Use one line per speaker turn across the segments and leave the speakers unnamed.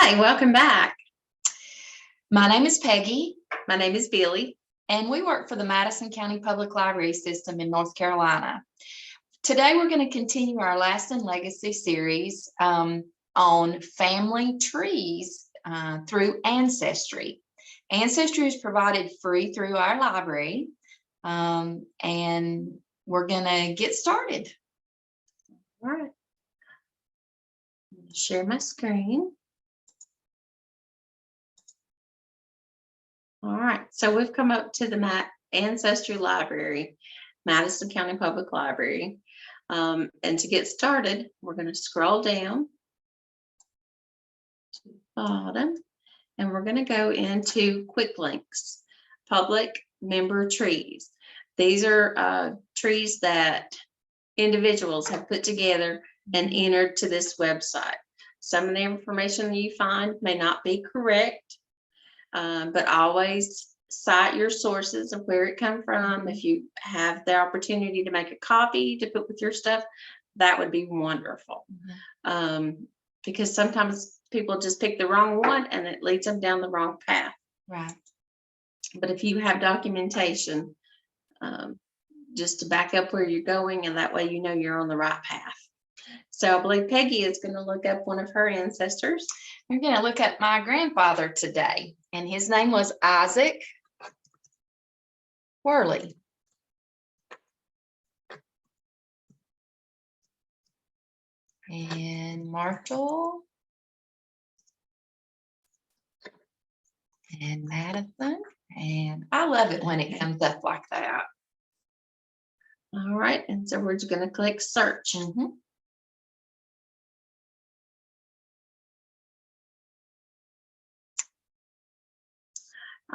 Hi, welcome back.
My name is Peggy,
My name is Billy.
and we work for the Madison County Public Library System in North Carolina. Today, we're going to continue our Lasting Legacy series on family trees through Ancestry. Ancestry is provided free through our library, and we're going to get started.
All right. Share my screen. All right, so we've come up to the Ancestry Library, Madison County Public Library. And to get started, we're going to scroll down to the bottom, and we're going to go into quick links, public member trees. These are trees that individuals have put together and entered to this website. Some of the information you find may not be correct, but always cite your sources of where it come from. If you have the opportunity to make a copy to put with your stuff, that would be wonderful. Because sometimes people just pick the wrong one and it leads them down the wrong path.
Right.
But if you have documentation, just to back up where you're going, and that way you know you're on the right path. So I believe Peggy is going to look up one of her ancestors.
We're going to look at my grandfather today, and his name was Isaac Worley. And Marshall and Madison, and I love it when it comes up like that.
All right, and so we're just going to click search.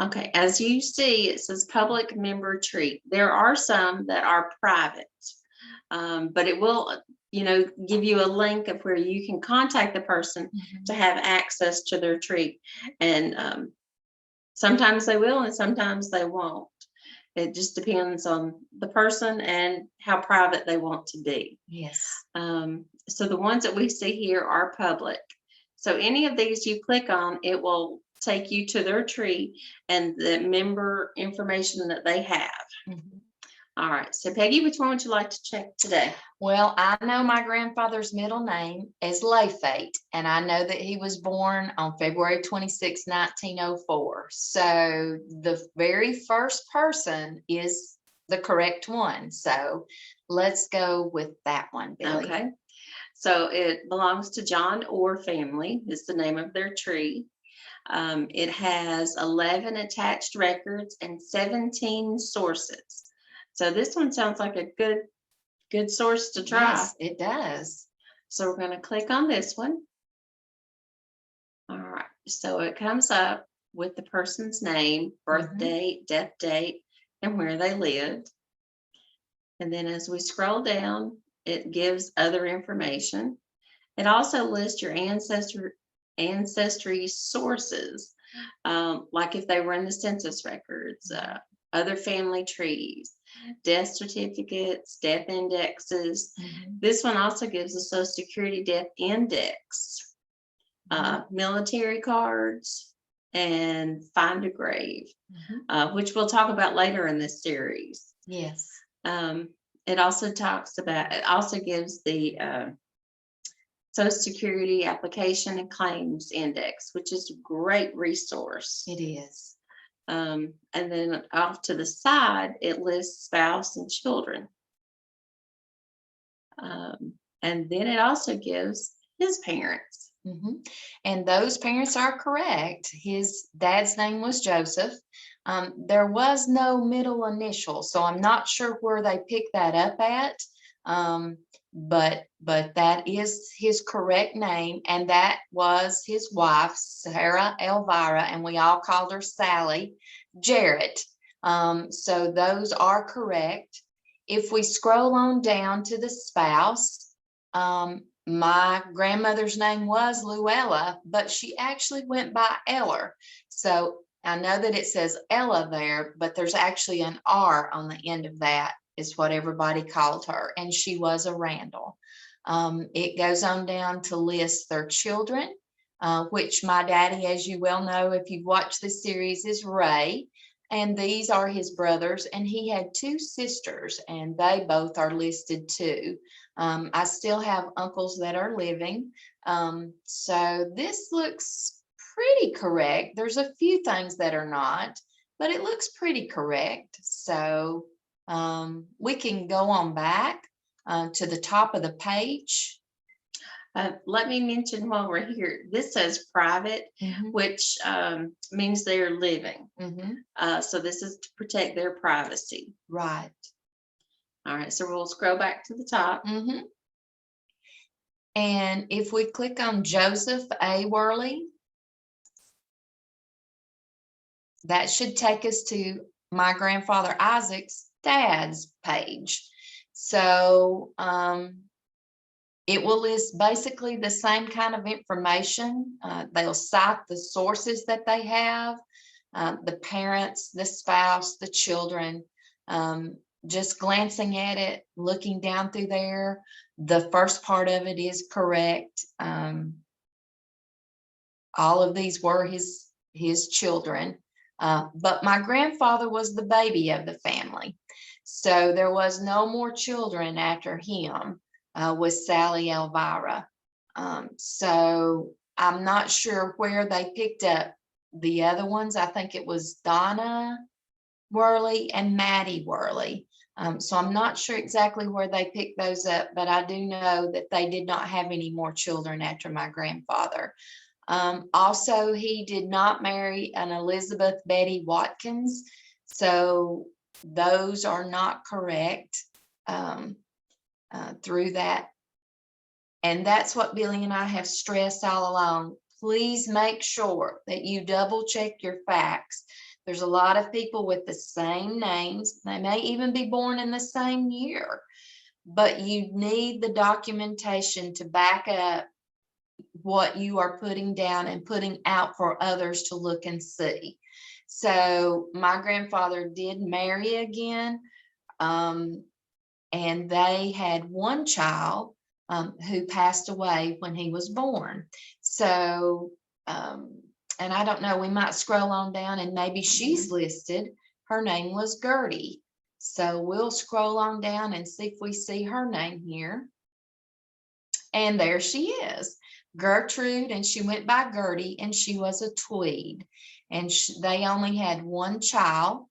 Okay, as you see, it says public member tree. There are some that are private, but it will, give you a link of where you can contact the person to have access to their tree. And sometimes they will, and sometimes they won't. It just depends on the person and how private they want to be.
Yes.
So the ones that we see here are public. So any of these you click on, it will take you to their tree and the member information that they have. All right. So Peggy, which one would you like to check today?
Well, I know my grandfather's middle name is Layfate, and I know that he was born on February 26, 1904. So the very first person is the correct one. So let's go with that one, Billy.
Okay. So it belongs to John Orr family is the name of their tree. It has 11 attached records and 17 sources. So this one sounds like a good source to try.
Yes, it does.
So we're going to click on this one. All right. So it comes up with the person's name, birth date, death date, and where they lived. And then as we scroll down, it gives other information. It also lists your ancestry sources, like if they were in the census records, other family trees, death certificates, death indexes. This one also gives a Social Security death index, military cards, and find a grave, which we'll talk about later in this series.
Yes.
It also gives the Social Security application and claims index, which is a great resource.
It is.
And then off to the side, it lists spouse and children. And then it also gives his parents.
And those parents are correct. His dad's name was Joseph. There was no middle initial, so I'm not sure where they picked that up at. But that is his correct name, and that was his wife, Sarah Elvira, and we all called her Sally Jarrett. So those are correct. If we scroll on down to the spouse, my grandmother's name was Luella, but she actually went by Eller. So I know that it says Ella there, but there's actually an R on the end of that. Is what everybody called her, and she was a Randall. It goes on down to list their children, which my daddy, as you well know, if you've watched this series, is Ray. And these are his brothers, and he had 2 sisters, and they both are listed too. I still have uncles that are living. So this looks pretty correct. There's a few things that are not, but it looks pretty correct. So we can go on back to the top of the page.
Let me mention while we're here, this says private, which means they're living. So this is to protect their privacy.
Right.
All right, so we'll scroll back to the top.
And if we click on Joseph A. Worley, that should take us to my grandfather Isaac's dad's page. So it will list basically the same kind of information. They'll cite the sources that they have, the parents, the spouse, the children. Just glancing at it, looking down through there, the first part of it is correct. All of these were his children, but my grandfather was the baby of the family. So there was no more children after him. With Sally Elvira. So I'm not sure where they picked up the other ones. I think it was Donna Worley and Maddie Worley. So I'm not sure exactly where they picked those up, but I do know that they did not have any more children after my grandfather. Also, he did not marry an Elizabeth Betty Watkins. So those are not correct. Through that. And that's what Billy and I have stressed all along. Please make sure that you double check your facts. There's a lot of people with the same names. They may even be born in the same year, but you need the documentation to back up what you are putting down and putting out for others to look and see. So my grandfather did marry again. And they had one child who passed away when he was born. So, and I don't know, we might scroll on down and maybe she's listed. Her name was Gertie. So we'll scroll on down and see if we see her name here. And there she is, Gertrude, and she went by Gertie, and she was a Tweed. And they only had one child.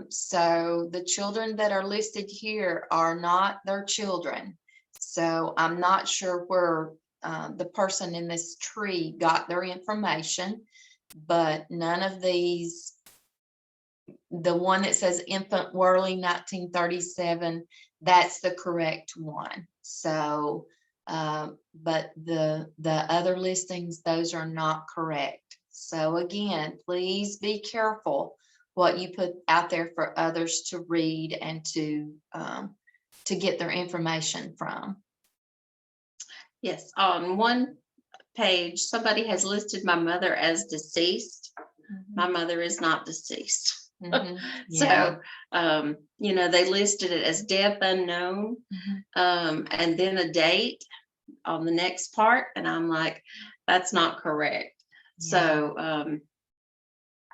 So the children that are listed here are not their children. So I'm not sure where the person in this tree got their information, but none of these, the one that says Infant Worley 1937, that's the correct one. So, but the other listings, those are not correct. So again, please be careful what you put out there for others to read and to get their information from.
Yes, on one page, somebody has listed my mother as deceased. My mother is not deceased.
Yeah.
So, you know, they listed it as death unknown, and then a date on the next part. And I'm like, that's not correct.
Yeah.
So,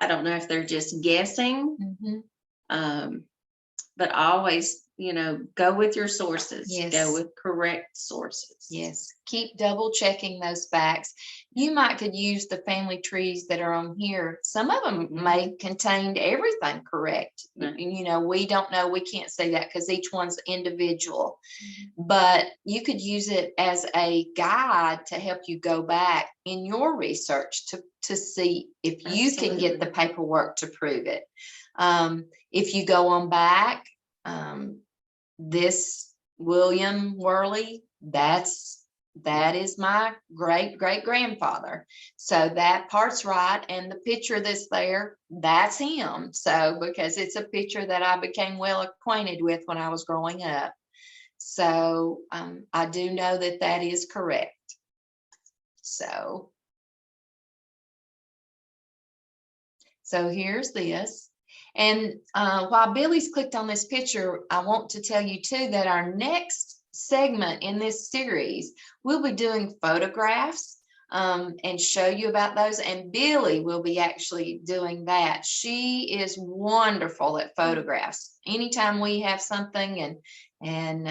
I don't know if they're just guessing, but always, you know, go with your sources.
Yes.
Go with correct sources.
Yes, keep double checking those facts. You might could use the family trees that are on here. Some of them may contain everything correct. You know, we don't know. We can't say that because each one's individual. But you could use it as a guide to help you go back in your research to see if you can get the paperwork to prove it. If you go on back, this William Worley, that is my great grandfather. So that part's right. And the picture that's there, that's him. So because it's a picture that I became well acquainted with when I was growing up. So I do know that that is correct. So here's this. And while Billy's clicked on this picture, I want to tell you too that our next segment in this series, we'll be doing photographs. and show you about those. And Billy will be actually doing that. She is wonderful at photographs. Anytime we have something and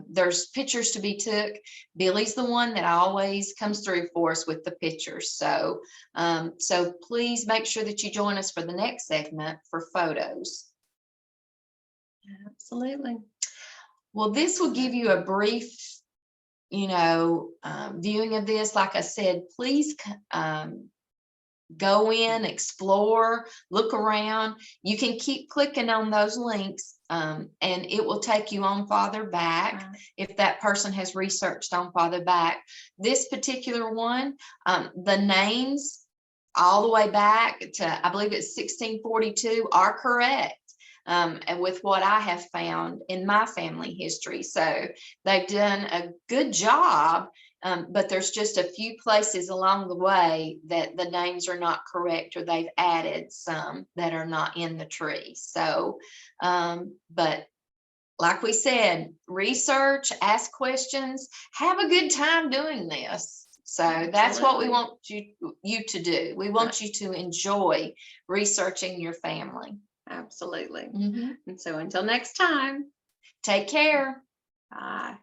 there's pictures to be took, Billy's the one that always comes through for us with the pictures. So, so please make sure that you join us for the next segment for photos.
Absolutely.
Well, this will give you a brief, viewing of this. Like I said, please go in, explore, look around. You can keep clicking on those links, and it will take you on farther back if that person has researched on farther back. This particular one, the names all the way back to, I believe it's 1642, are correct. And with what I have found in my family history. So they've done a good job, but there's just a few places along the way that the names are not correct, or they've added some that are not in the tree. So, but like we said, research, ask questions, have a good time doing this. So that's what we want you to do. We want you to enjoy researching your family.
Absolutely. And so until next time,
take care.
bye.